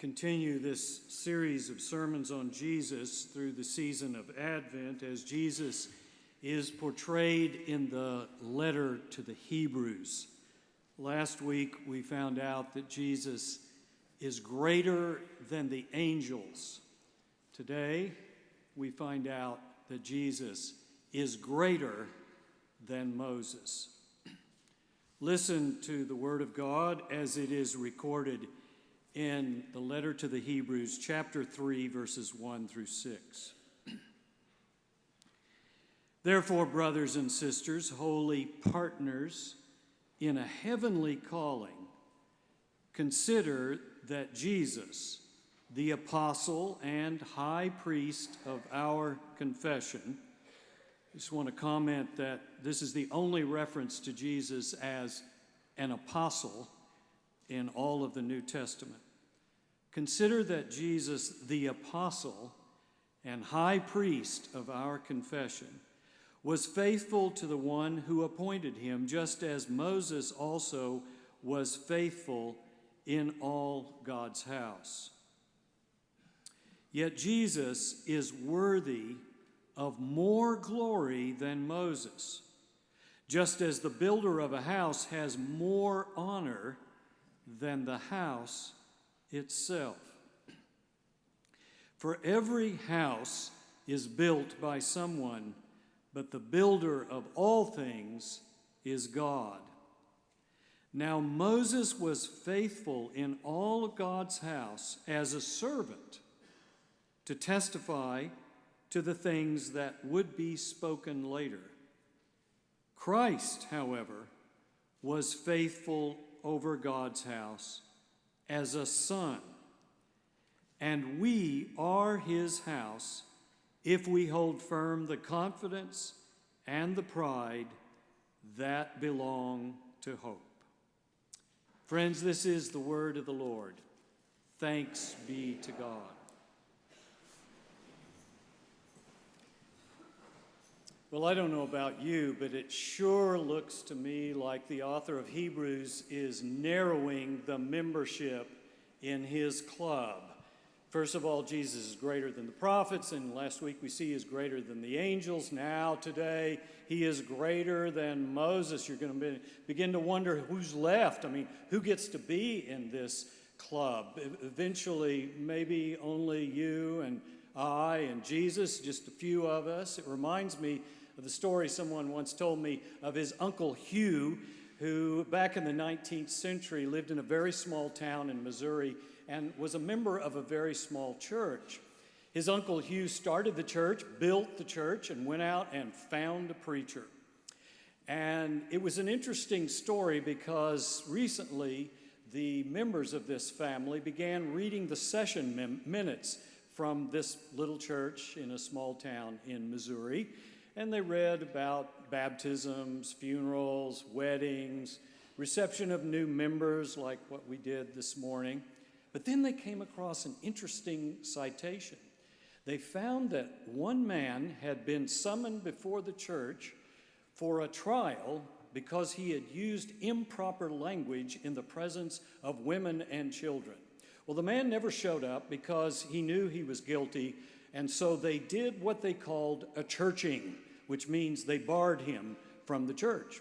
continue this series of sermons on Jesus through the season of Advent as Jesus is portrayed in the letter to the Hebrews. Last week we found out that Jesus is greater than the angels. Today we find out that Jesus is greater than Moses. Listen to the word of God as it is recorded in the letter to the Hebrews, chapter 3, verses 1 through 6. Therefore, brothers and sisters, holy partners in a heavenly calling, consider that Jesus, the apostle and high priest of our confession, I just want to comment that this is the only reference to Jesus as an apostle in all of the New Testament. Consider that Jesus, the apostle and high priest of our confession, was faithful to the one who appointed him, just as Moses also was faithful in all God's house. Yet Jesus is worthy of more glory than Moses, just as the builder of a house has more honor than the house itself. For every house is built by someone, but the builder of all things is God. Now Moses was faithful in all of God's house as a servant to testify to the things that would be spoken later. Christ, however, was faithful over God's house as a son, and we are his house if we hold firm the confidence and the pride that belong to hope. Friends, this is the word of the Lord. Thanks be to God. Well, I don't know about you, but it sure looks to me like the author of Hebrews is narrowing the membership in his club. First of all, Jesus is greater than the prophets, and last week we see he is greater than the angels. Now, today, he is greater than Moses. You're going to begin to wonder who's left. I mean, who gets to be in this club? Eventually, maybe only you and I and Jesus, just a few of us. It reminds me of the story someone once told me of his Uncle Hugh, who back in the 19th century lived in a very small town in Missouri and was a member of a very small church. His Uncle Hugh started the church, built the church, and went out and found a preacher. And it was an interesting story because recently the members of this family began reading the session minutes from this little church in a small town in Missouri. And they read about baptisms, funerals, weddings, reception of new members like what we did this morning. But then they came across an interesting citation. They found that one man had been summoned before the church for a trial because he had used improper language in the presence of women and children. Well, the man never showed up because he knew he was guilty, and so they did what they called a churching, which means they barred him from the church.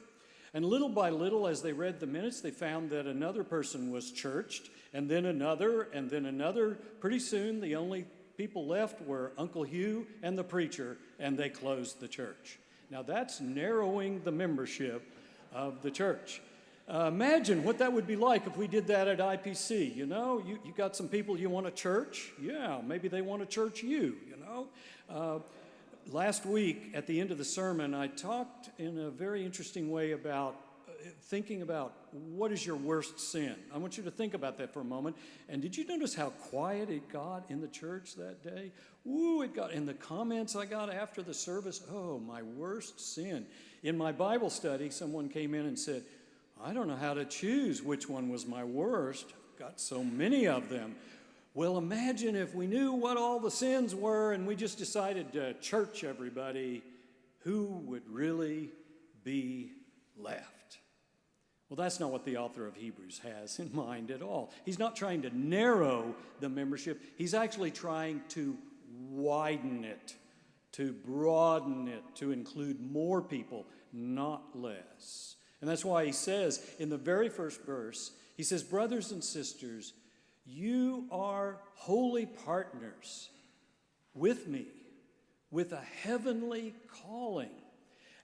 And little by little, as they read the minutes, they found that another person was churched, and then another, and then another. Pretty soon, the only people left were Uncle Hugh and the preacher, and they closed the church. Now, that's narrowing the membership of the church. Imagine what that would be like if we did that at IPC. You know, you got some people you want to church. Yeah, maybe they want to church you, you know. Last week, at the end of the sermon, I talked in a very interesting way about thinking about what is your worst sin. I want you to think about that for a moment. And did you notice how quiet it got in the church that day? Ooh, it got in the comments I got after the service. Oh, my worst sin. In my Bible study, someone came in and said, I don't know how to choose which one was my worst. I've got so many of them. Well, imagine if we knew what all the sins were and we just decided to church everybody, who would really be left? Well, that's not what the author of Hebrews has in mind at all. He's not trying to narrow the membership. He's actually trying to widen it, to broaden it, to include more people, not less. And that's why he says in the very first verse, he says, brothers and sisters, you are holy partners with me, with a heavenly calling.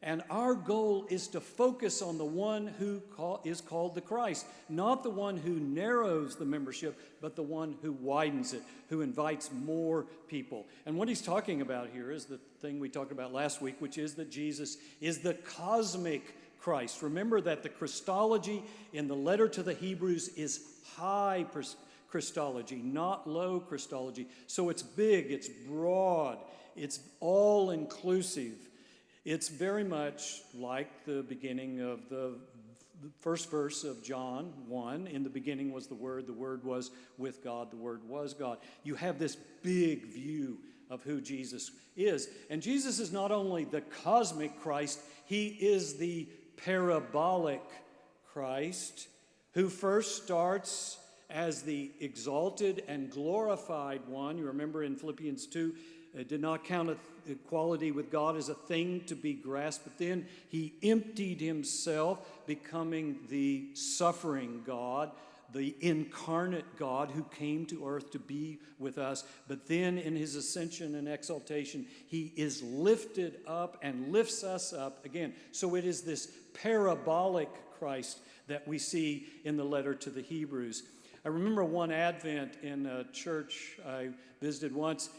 And our goal is to focus on the one who is called the Christ, not the one who narrows the membership, but the one who widens it, who invites more people. And what he's talking about here is the thing we talked about last week, which is that Jesus is the cosmic Christ. Remember that the Christology in the letter to the Hebrews is high Christology, not low Christology. So it's big, it's broad, it's all-inclusive. It's very much like the beginning of the first verse of John 1. In the beginning was the Word was with God, the Word was God. You have this big view of who Jesus is. And Jesus is not only the cosmic Christ, he is the parabolic Christ, who first starts as the exalted and glorified one. You remember in Philippians 2, did not count equality with God as a thing to be grasped, but then he emptied himself, becoming the suffering God, the incarnate God who came to earth to be with us. But then in his ascension and exaltation, he is lifted up and lifts us up again. So it is this parabolic Christ that we see in the letter to the Hebrews. I remember one Advent in a church I visited once.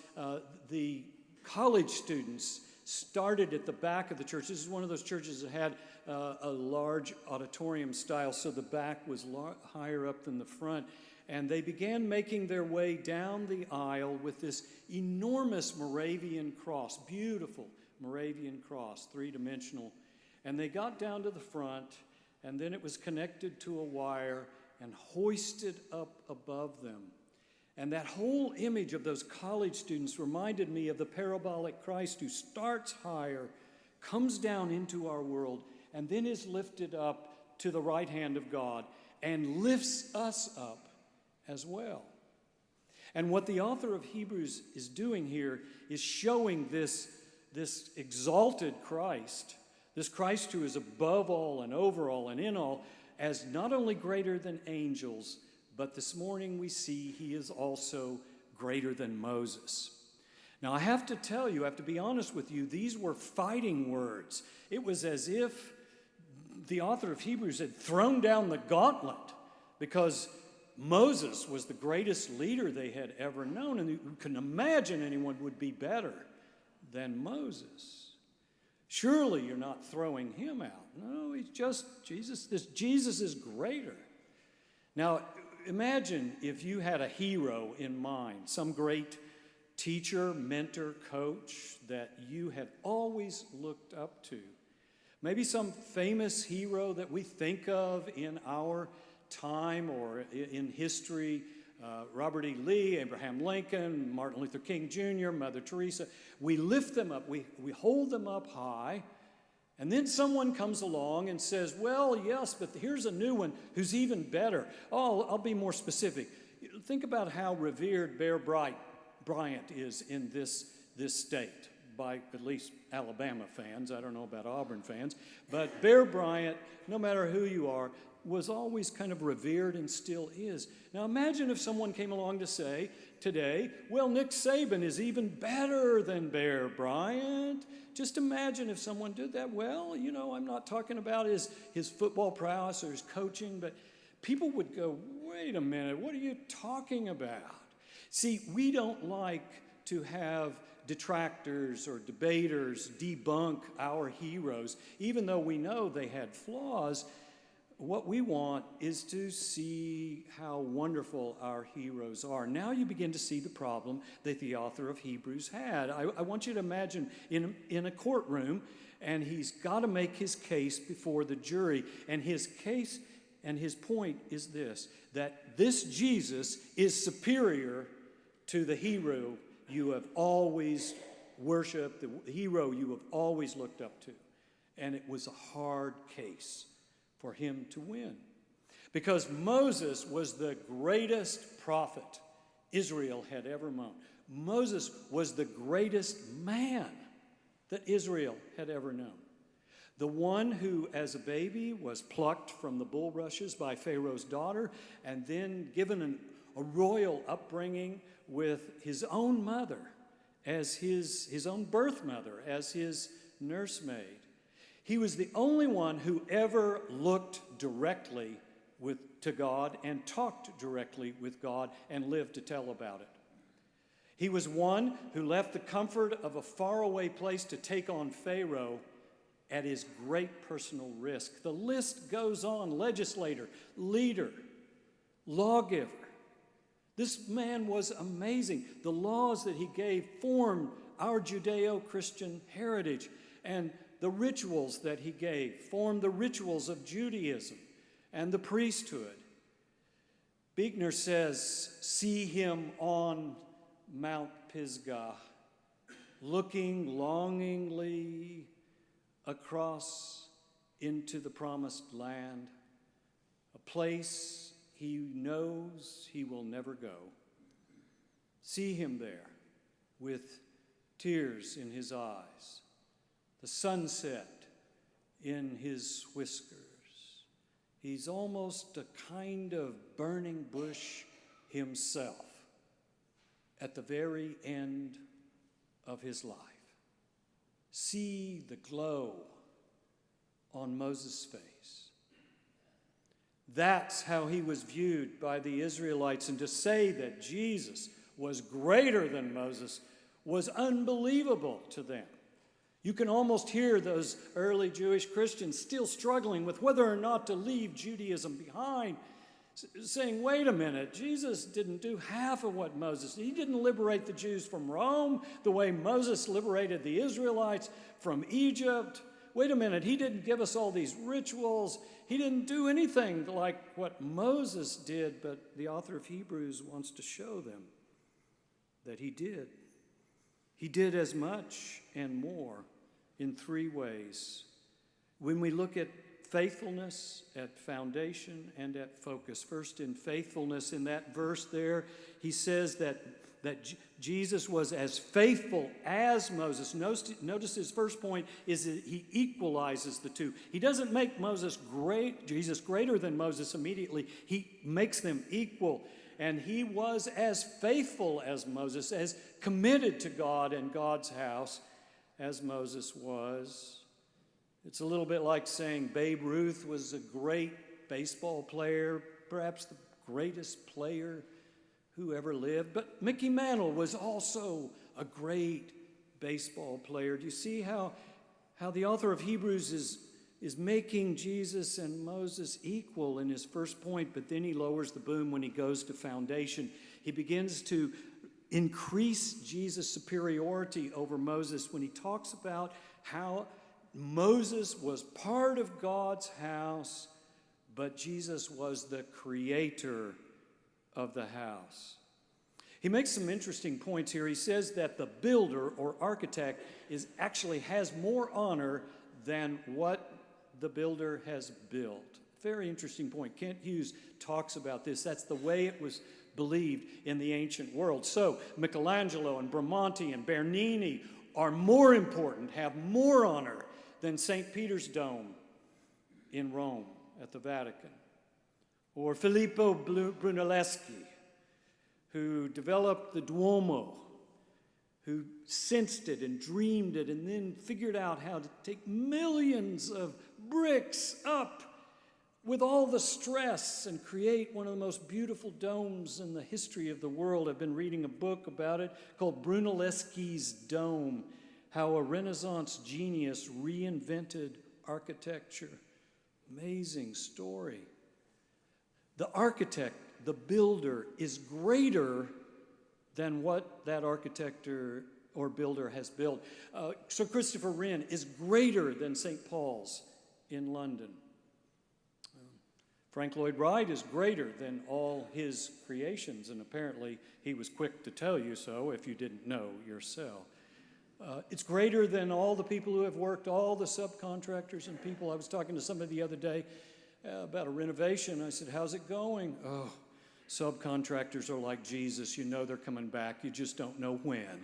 The college students started at the back of the church. This is one of those churches that had a large auditorium style, so the back was higher up than the front. And they began making their way down the aisle with this enormous Moravian cross, beautiful Moravian cross, three-dimensional. And they got down to the front, and then it was connected to a wire and hoisted up above them. And that whole image of those college students reminded me of the parabolic Christ who starts higher, comes down into our world, and then is lifted up to the right hand of God and lifts us up as well. And what the author of Hebrews is doing here is showing this exalted Christ, this Christ who is above all and over all and in all, as not only greater than angels, but this morning we see he is also greater than Moses. Now I have to tell you, I have to be honest with you, these were fighting words. It was as if the author of Hebrews had thrown down the gauntlet, because Moses was the greatest leader they had ever known, and you can imagine anyone would be better than Moses. Surely you're not throwing him out. No, he's just Jesus. This Jesus is greater. Now, imagine if you had a hero in mind, some great teacher, mentor, coach that you had always looked up to. Maybe some famous hero that we think of in our time or in history. Robert E. Lee, Abraham Lincoln, Martin Luther King Jr., Mother Teresa. We lift them up, we hold them up high, and then someone comes along and says, well, yes, but here's a new one who's even better. Oh, I'll be more specific. Think about how revered Bear Bryant is in this state, by at least Alabama fans. I don't know about Auburn fans, but Bear Bryant, no matter who you are, was always kind of revered and still is. Now imagine if someone came along to say today, well, Nick Saban is even better than Bear Bryant. Just imagine if someone did that. Well, you know, I'm not talking about his football prowess or his coaching, but people would go, wait a minute, what are you talking about? See, we don't like to have detractors or debaters debunk our heroes, even though we know they had flaws. What we want is to see how wonderful our heroes are. Now you begin to see the problem that the author of Hebrews had. I want you to imagine in a courtroom, and he's got to make his case before the jury. And his case and his point is this, that this Jesus is superior to the hero you have always worshiped, the hero you have always looked up to. And it was a hard case for him to win. Because Moses was the greatest prophet Israel had ever known. Moses was the greatest man that Israel had ever known. The one who, as a baby, was plucked from the bulrushes by Pharaoh's daughter and then given a royal upbringing with his own mother as his own birth mother, as his nursemaid. He was the only one who ever looked directly to God and talked directly with God and lived to tell about it. He was one who left the comfort of a faraway place to take on Pharaoh at his great personal risk. The list goes on: legislator, leader, lawgiver. This man was amazing. The laws that he gave formed our Judeo-Christian heritage, and the rituals that he gave formed the rituals of Judaism and the priesthood. Buechner says, see him on Mount Pisgah, looking longingly across into the promised land, a place he knows he will never go. See him there with tears in his eyes, the sunset in his whiskers. He's almost a kind of burning bush himself at the very end of his life. See the glow on Moses' face. That's how he was viewed by the Israelites, and to say that Jesus was greater than Moses was unbelievable to them. You can almost hear those early Jewish Christians still struggling with whether or not to leave Judaism behind, saying, wait a minute, Jesus didn't do half of what Moses did. He didn't liberate the Jews from Rome the way Moses liberated the Israelites from Egypt. Wait a minute, he didn't give us all these rituals. He didn't do anything like what Moses did, but the author of Hebrews wants to show them that he did. He did as much and more in three ways. When we look at faithfulness, at foundation, and at focus. First, in faithfulness, in that verse there, he says that Jesus was as faithful as Moses. Notice his first point is that he equalizes the two. He doesn't make Jesus greater than Moses immediately. He makes them equal. And he was as faithful as Moses, as committed to God and God's house as Moses was. It's a little bit like saying Babe Ruth was a great baseball player, perhaps the greatest player who ever lived. But Mickey Mantle was also a great baseball player. Do you see how the author of Hebrews is making Jesus and Moses equal in his first point, but then he lowers the boom when he goes to foundation. He begins to increase Jesus' superiority over Moses when he talks about how Moses was part of God's house, but Jesus was the creator of the house. He makes some interesting points here. He says that the builder or architect actually has more honor than what the builder has built. Very interesting point. Kent Hughes talks about this. That's the way it was believed in the ancient world. So Michelangelo and Bramante and Bernini are more important, have more honor than St. Peter's Dome in Rome at the Vatican. Or Filippo Brunelleschi, who developed the Duomo, who sensed it and dreamed it and then figured out how to take millions of bricks up with all the stress and create one of the most beautiful domes in the history of the world. I've been reading a book about it called Brunelleschi's Dome, how a Renaissance genius reinvented architecture. Amazing story. The architect, the builder, is greater than what that architect or builder has built. Sir Christopher Wren is greater than St. Paul's in London. Frank Lloyd Wright is greater than all his creations, and apparently he was quick to tell you so if you didn't know yourself. It's greater than all the people who have worked, all the subcontractors and people. I was talking to somebody the other day about a renovation. I said, how's it going? Oh, subcontractors are like Jesus. You know they're coming back. You just don't know when.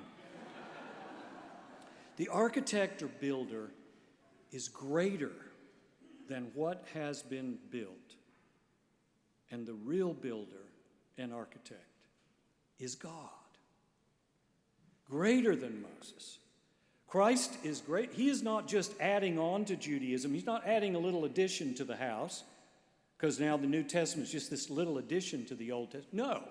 The architect or builder is greater than what has been built. And the real builder and architect is God. Greater than Moses. Christ is great. He is not just adding on to Judaism. He's not adding a little addition to the house, because now the New Testament is just this little addition to the Old Testament. No.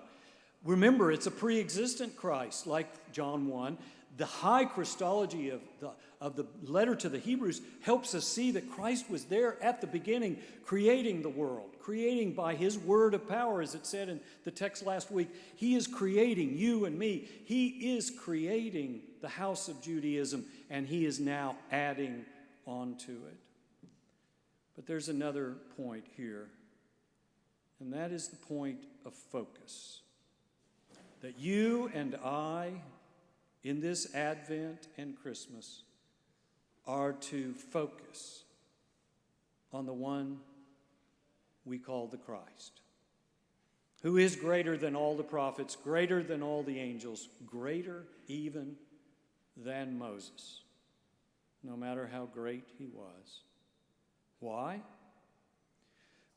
Remember, it's a pre-existent Christ, like John 1. The high Christology of the letter to the Hebrews helps us see that Christ was there at the beginning, creating the world, creating by his word of power, as it said in the text last week. He is creating you and me. He is creating the house of Judaism, and he is now adding on to it. But there's another point here, and that is the point of focus. That you and I, in this Advent and Christmas, are to focus on the one we call the Christ, who is greater than all the prophets, greater than all the angels, greater even than Moses, no matter how great he was. Why?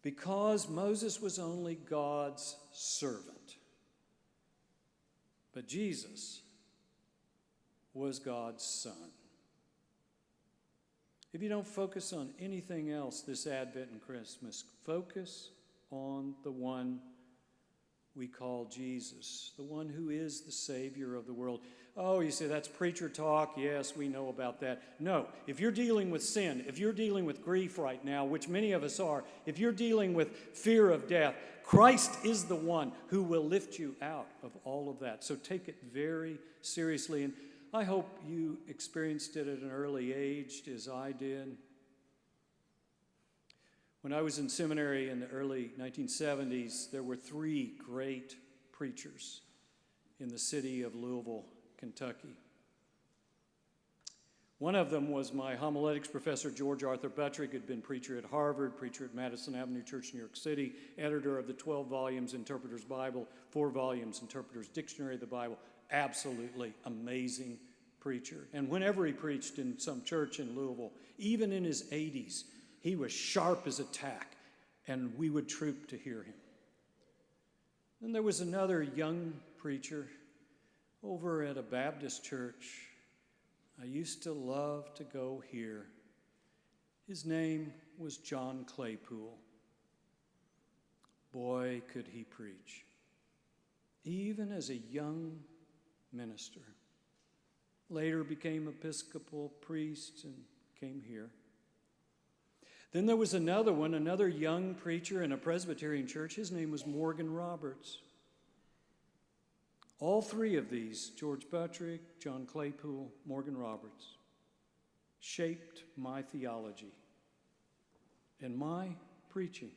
Because Moses was only God's servant, but Jesus was God's son. If you don't focus on anything else this Advent and Christmas, focus on the one we call Jesus, the one who is the Savior of the world. Oh, you say that's preacher talk. Yes, we know about that. No, if you're dealing with sin, if you're dealing with grief right now, which many of us are, if you're dealing with fear of death, Christ is the one who will lift you out of all of that. So take it very seriously. And I hope you experienced it at an early age, as I did. When I was in seminary in the early 1970s, there were 3 great preachers in the city of Louisville, Kentucky. One of them was my homiletics professor, George Arthur Buttrick, who had been preacher at Harvard, preacher at Madison Avenue Church, New York City, editor of the 12 volumes Interpreter's Bible, 4 volumes Interpreter's Dictionary of the Bible. Absolutely amazing preacher. And whenever he preached in some church in Louisville, even in his 80s, he was sharp as a tack, and we would troop to hear him. Then there was another young preacher over at a Baptist church I used to love to go hear. His name was John Claypool. Boy, could he preach. Even as a young minister. Later became Episcopal priest and came here. Then there was another one, another young preacher in a Presbyterian church. His name was Morgan Roberts. All 3 of these, George Buttrick, John Claypool, Morgan Roberts, shaped my theology and my preaching.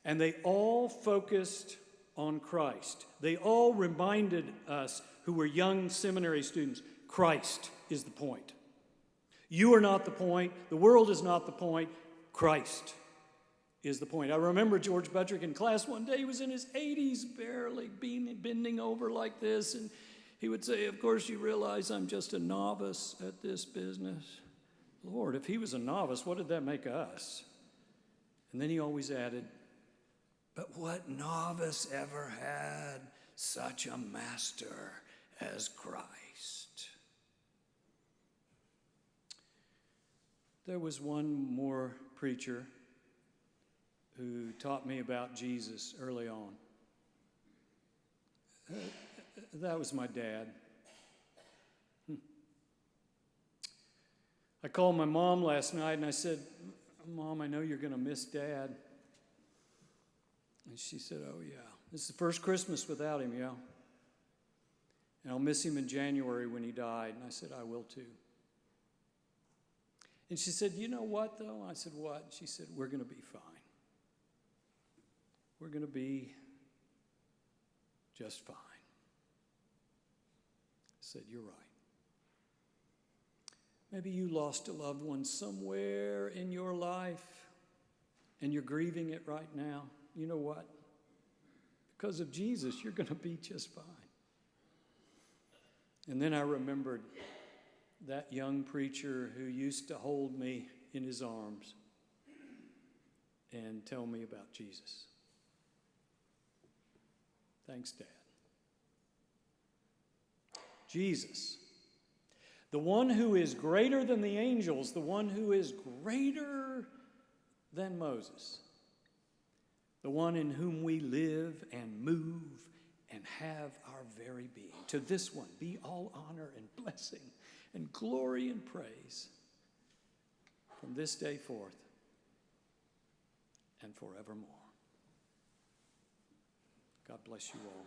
And they all focused on Christ. They all reminded us who were young seminary students, Christ is the point. You are not the point. The world is not the point. Christ is the point. I remember George Buttrick in class one day. He was in his 80s, barely bending over like this, and he would say, of course, you realize I'm just a novice at this business. Lord, if he was a novice, what did that make us? And then he always added, but what novice ever had such a master as Christ? There was one more preacher who taught me about Jesus early on. That was my dad. I called my mom last night and I said, Mom, I know you're going to miss Dad. And she said, oh yeah, this is the first Christmas without him, yeah. And I'll miss him in January when he died. And I said, I will too. And she said, you know what though? I said, what? And she said, we're going to be fine. We're going to be just fine. I said, you're right. Maybe you lost a loved one somewhere in your life and you're grieving it right now. You know what? Because of Jesus, you're going to be just fine. And then I remembered that young preacher who used to hold me in his arms and tell me about Jesus. Thanks, Dad. Jesus, the one who is greater than the angels, the one who is greater than Moses, the one in whom we live and move and have our very being. To this one be all honor and blessing and glory and praise from this day forth and forevermore. God bless you all.